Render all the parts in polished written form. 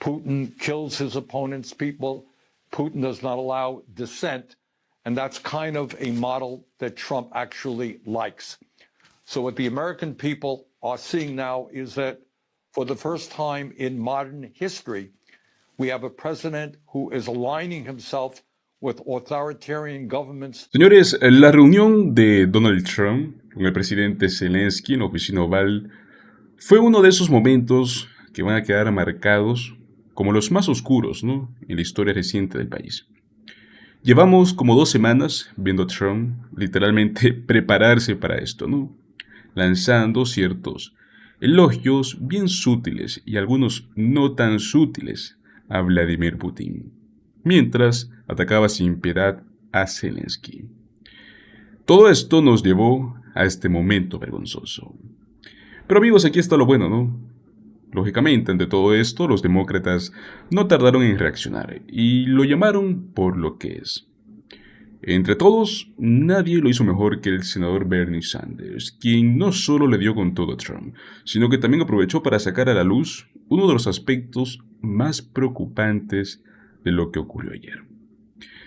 Putin kills his opponent's people. Putin does not allow dissent. And that's kind of a model that Trump actually likes. So what the American people are seeing now is that for the first time in modern history, we have a president who is aligning himself with authoritarian governments. Señores, la reunión de Donald Trump con el presidente Zelensky en la oficina oval fue uno de esos momentos que van a quedar marcados como los más oscuros, ¿no?, en la historia reciente del país. Llevamos como 2 semanas viendo a Trump literalmente prepararse para esto, ¿no?, lanzando ciertos elogios bien sutiles y algunos no tan sutiles a Vladimir Putin, mientras atacaba sin piedad a Zelensky. Todo esto nos llevó a este momento vergonzoso. Pero amigos, aquí está lo bueno, ¿no? Lógicamente, ante todo esto, los demócratas no tardaron en reaccionar y lo llamaron por lo que es. Entre todos, nadie lo hizo mejor que el senador Bernie Sanders, quien no solo le dio con todo a Trump, sino que también aprovechó para sacar a la luz uno de los aspectos más preocupantes de lo que ocurrió ayer.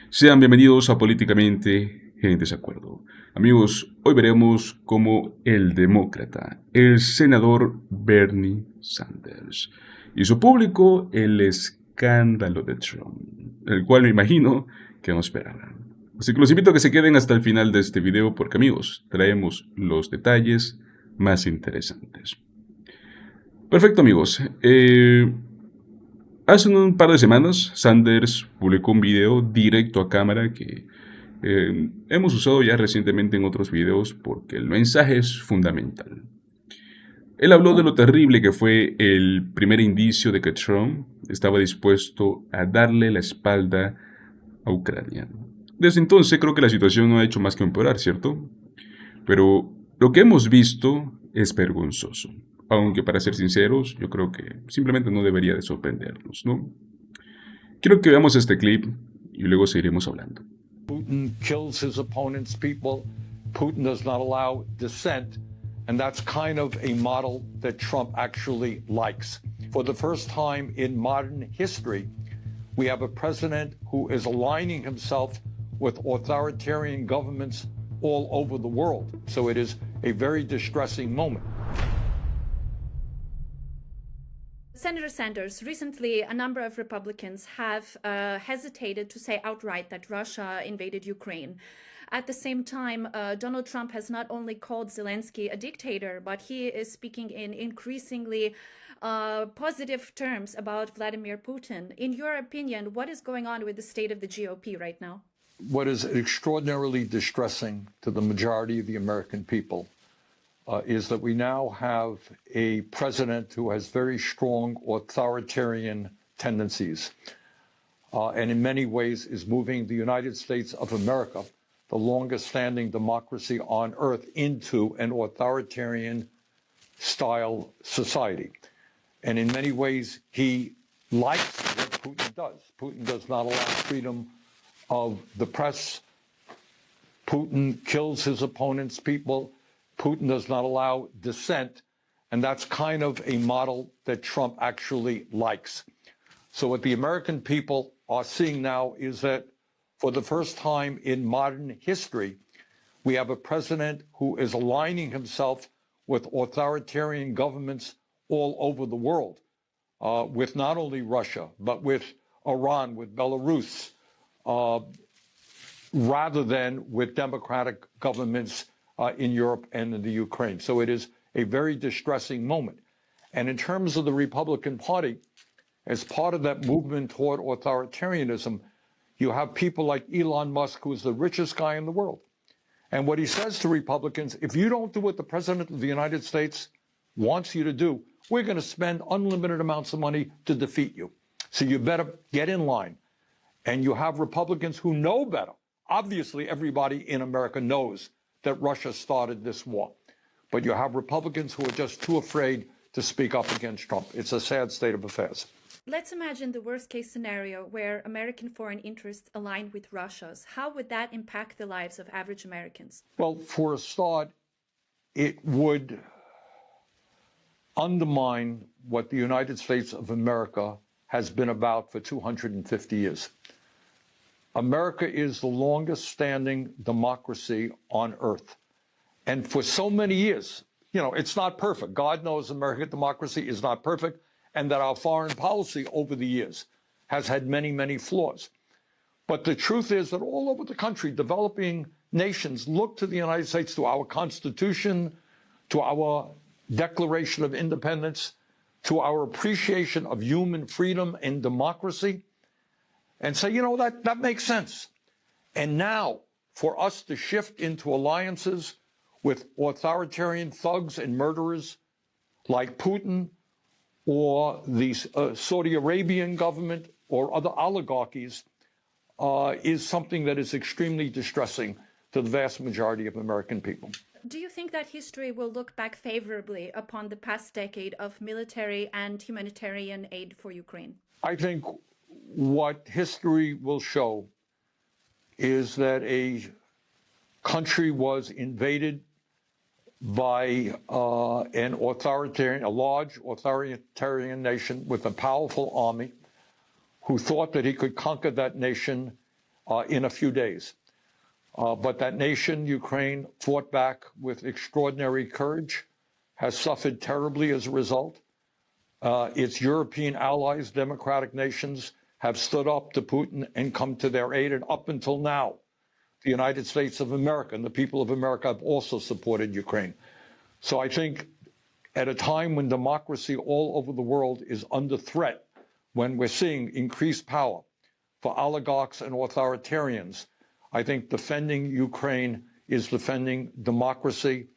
Sean bienvenidos a Políticamente en Desacuerdo. Amigos, hoy veremos cómo el demócrata, el senador Bernie Sanders, hizo público el escándalo de Trump, el cual me imagino que no esperaban. Así que los invito a que se queden hasta el final de este video porque, amigos, traemos los detalles más interesantes. Perfecto, amigos. Hace un par de semanas, Sanders publicó un video directo a cámara que hemos usado ya recientemente en otros videos porque el mensaje es fundamental. Él habló de lo terrible que fue el primer indicio de que Trump estaba dispuesto a darle la espalda a Ucrania. Desde entonces creo que la situación no ha hecho más que empeorar, ¿cierto? Pero lo que hemos visto es vergonzoso. Aunque para ser sinceros, yo creo que simplemente no debería de sorprendernos, ¿no? Quiero que veamos este clip y luego seguiremos hablando. Putin kills his opponent's people. Putin does not allow dissent. And that's kind of a model that Trump actually likes. For the first time in modern history, we have a president who is aligning himself with authoritarian governments all over the world. So it is a very distressing moment. Senator Sanders, recently a number of Republicans have hesitated to say outright that Russia invaded Ukraine. At the same time, Donald Trump has not only called Zelensky a dictator, but he is speaking in increasingly positive terms about Vladimir Putin. In your opinion, what is going on with the state of the GOP right now? What is extraordinarily distressing to the majority of the American people is that we now have a president who has very strong authoritarian tendencies and in many ways is moving the United States of America, the longest standing democracy on earth, into an authoritarian style society. And in many ways, he likes what Putin does. Putin does not allow freedom of the press. Putin kills his opponent's people. Putin does not allow dissent. And that's kind of a model that Trump actually likes. So what the American people are seeing now is that for the first time in modern history, we have a president who is aligning himself with authoritarian governments all over the world, with not only Russia, but with Iran, with Belarus, rather than with democratic governments in Europe and in the Ukraine. So it is a very distressing moment. And in terms of the Republican Party, as part of that movement toward authoritarianism, you have people like Elon Musk, who is the richest guy in the world. And what he says to Republicans, if you don't do what the President of the United States wants you to do, we're going to spend unlimited amounts of money to defeat you. So you better get in line. And you have Republicans who know better. Obviously, everybody in America knows that Russia started this war. But you have Republicans who are just too afraid to speak up against Trump. It's a sad state of affairs. Let's imagine the worst-case scenario where American foreign interests align with Russia's. How would that impact the lives of average Americans? Well, for a start, it would undermine what the United States of America has been about for 250 years. America is the longest standing democracy on earth. And for so many years, you know, it's not perfect. God knows American democracy is not perfect, and that our foreign policy over the years has had many, many flaws. But the truth is that all over the country, developing nations look to the United States, to our Constitution, to our Declaration of Independence, to our appreciation of human freedom and democracy, and say, you know, that makes sense. And now, for us to shift into alliances with authoritarian thugs and murderers like Putin or the Saudi Arabian government or other oligarchies is something that is extremely distressing to the vast majority of American people. Do you think that history will look back favorably upon the past decade of military and humanitarian aid for Ukraine? I think what history will show is that a country was invaded by a large authoritarian nation with a powerful army who thought that he could conquer that nation in a few days. But that nation, Ukraine, fought back with extraordinary courage, has suffered terribly as a result. Its European allies, democratic nations, have stood up to Putin and come to their aid. And up until now, the United States of America and the people of America have also supported Ukraine. So I think at a time when democracy all over the world is under threat, when we're seeing increased power for oligarchs and authoritarians, I think defending Ukraine is defending democracy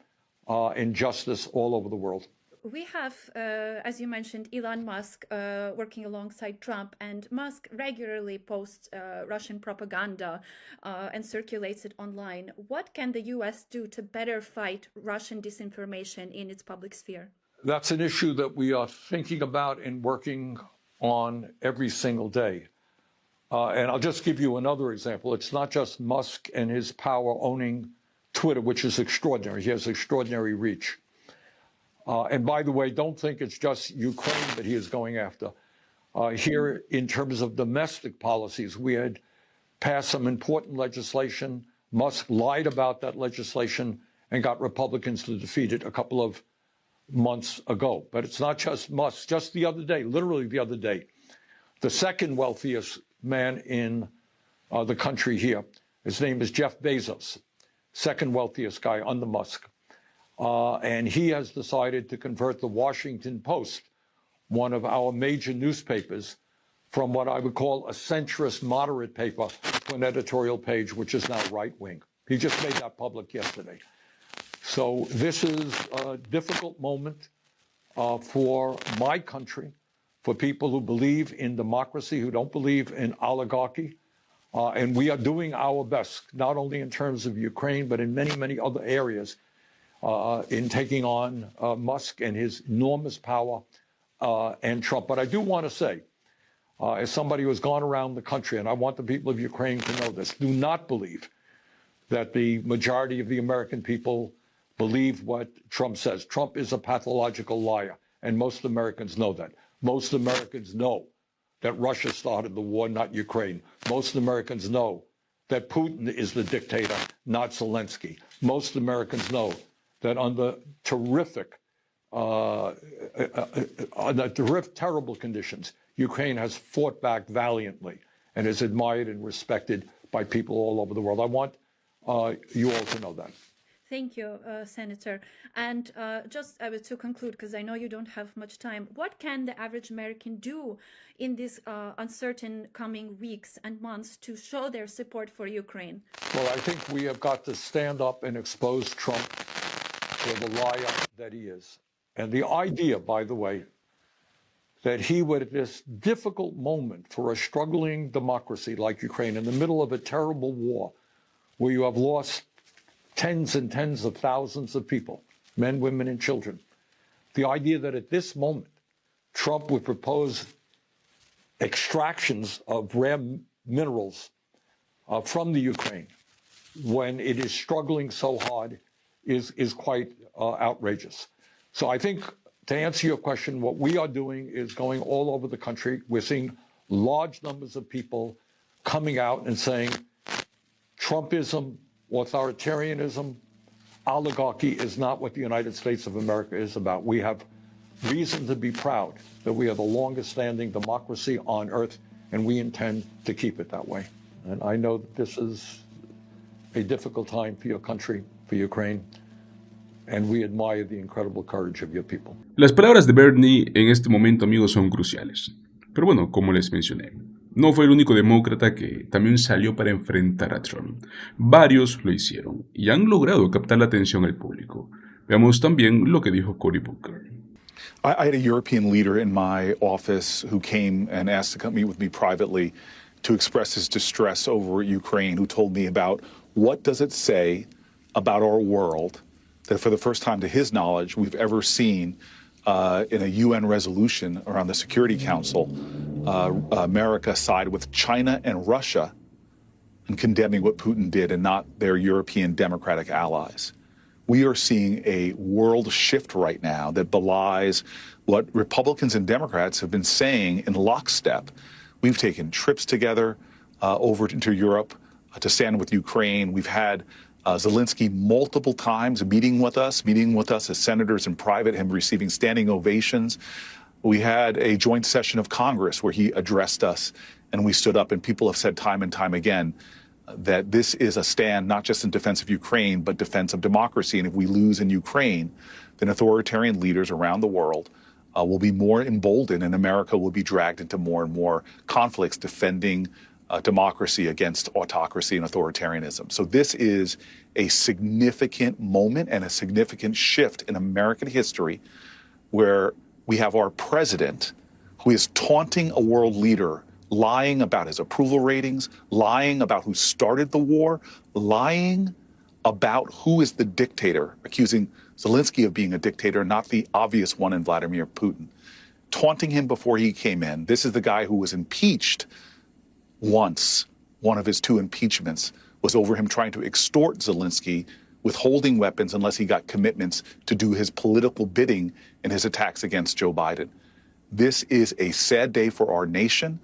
and justice all over the world. We have, as you mentioned, Elon Musk working alongside Trump, and Musk regularly posts Russian propaganda and circulates it online. What can the U.S. do to better fight Russian disinformation in its public sphere? That's an issue that we are thinking about and working on every single day. And I'll just give you another example. It's not just Musk and his power owning Twitter, which is extraordinary. He has extraordinary reach. And by the way, don't think it's just Ukraine that he is going after. Here, in terms of domestic policies, we had passed some important legislation. Musk lied about that legislation and got Republicans to defeat it a couple of months ago. But it's not just Musk. Just the other day, literally the other day, the second wealthiest man in the country here, his name is Jeff Bezos, second wealthiest guy under Musk. And he has decided to convert the Washington Post, one of our major newspapers, from what I would call a centrist moderate paper to an editorial page, which is now right-wing. He just made that public yesterday. So this is a difficult moment for my country, for people who believe in democracy, who don't believe in oligarchy. And we are doing our best, not only in terms of Ukraine, but in many, many other areas, in taking on Musk and his enormous power and Trump. But I do want to say, as somebody who has gone around the country, and I want the people of Ukraine to know this, do not believe that the majority of the American people believe what Trump says. Trump is a pathological liar, and most Americans know that. Most Americans know that Russia started the war, not Ukraine. Most Americans know that Putin is the dictator, not Zelensky. Most Americans know that under terrible conditions, Ukraine has fought back valiantly and is admired and respected by people all over the world. I want you all to know that. Thank you, Senator. And just to conclude, because I know you don't have much time, what can the average American do in these uncertain coming weeks and months to show their support for Ukraine? Well, I think we have got to stand up and expose Trump for the liar that he is. And the idea, by the way, that he would, at this difficult moment for a struggling democracy like Ukraine, in the middle of a terrible war, where you have lost tens and tens of thousands of people, men, women, and children, the idea that at this moment, Trump would propose extractions of rare minerals from the Ukraine when it is struggling so hard is quite outrageous. So I think to answer your question, what we are doing is going all over the country. We're seeing large numbers of people coming out and saying Trumpism, authoritarianism, oligarchy is not what the United States of America is about. We have reason to be proud that we are the longest standing democracy on earth, and we intend to keep it that way. And I know that this is a difficult time for your country, for Ukraine, and we admire the incredible courage of your people. Las palabras de Bernie en este momento, amigos, son cruciales. Pero bueno, como les mencioné, no fue el único demócrata que también salió para enfrentar a Trump. Varios lo hicieron y han logrado captar la atención del público. Veamos también lo que dijo Cory Booker. I had a European leader in my office who came and asked to come meet with me privately to express his distress over Ukraine, who told me about what does it say about our world that for the first time to his knowledge we've ever seen in a UN resolution around the Security Council, America side with China and Russia in condemning what Putin did and not their European democratic allies. We are seeing a world shift right now that belies what Republicans and Democrats have been saying in lockstep. We've taken trips together over into Europe to stand with Ukraine. We've had Zelensky multiple times meeting with us as senators in private, him receiving standing ovations. We had a joint session of Congress where he addressed us and we stood up, and people have said time and time again that this is a stand not just in defense of Ukraine, but defense of democracy. And if we lose in Ukraine, then authoritarian leaders around the world will be more emboldened, and America will be dragged into more and more conflicts defending democracy against autocracy and authoritarianism. So this is a significant moment and a significant shift in American history where we have our president who is taunting a world leader, lying about his approval ratings, lying about who started the war, lying about who is the dictator, accusing Zelensky of being a dictator, not the obvious one in Vladimir Putin, taunting him before he came in. This is the guy who was impeached once. One of his two impeachments was over him trying to extort Zelensky, withholding weapons unless he got commitments to do his political bidding in his attacks against Joe Biden. This is a sad day for our nation.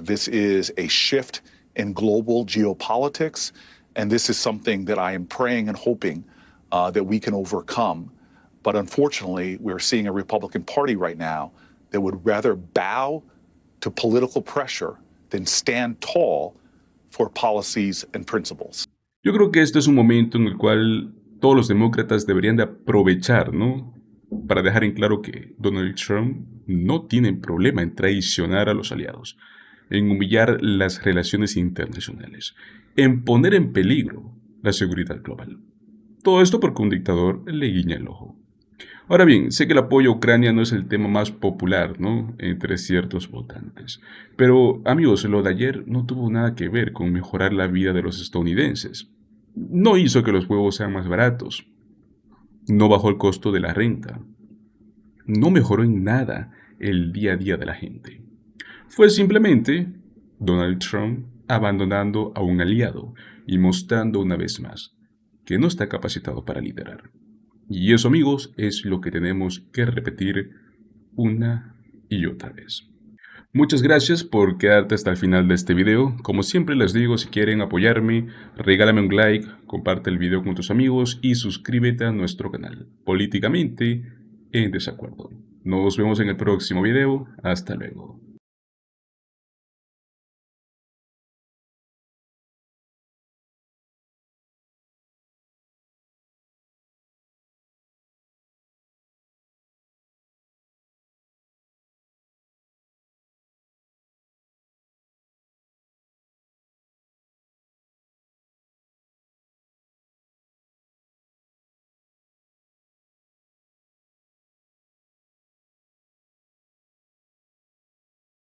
This is a shift in global geopolitics, and this is something that I am praying and hoping that we can overcome. But unfortunately, we're seeing a Republican Party right now that would rather bow to political pressure than stand tall for policies and principles. Yo creo que este es un momento en el cual todos los demócratas deberían de aprovechar, ¿no? Para dejar en claro que Donald Trump no tiene problema en traicionar a los aliados, en humillar las relaciones internacionales, en poner en peligro la seguridad global. Todo esto porque un dictador le guiña el ojo. Ahora bien, sé que el apoyo a Ucrania no es el tema más popular, ¿no?, entre ciertos votantes. Pero, amigos, lo de ayer no tuvo nada que ver con mejorar la vida de los estadounidenses. No hizo que los huevos sean más baratos. No bajó el costo de la renta. No mejoró en nada el día a día de la gente. Fue simplemente Donald Trump abandonando a un aliado y mostrando una vez más que no está capacitado para liderar. Y eso, amigos, es lo que tenemos que repetir una y otra vez. Muchas gracias por quedarte hasta el final de este video. Como siempre les digo, si quieren apoyarme, regálame un like, comparte el video con tus amigos y suscríbete a nuestro canal, Políticamente en Desacuerdo. Nos vemos en el próximo video. Hasta luego.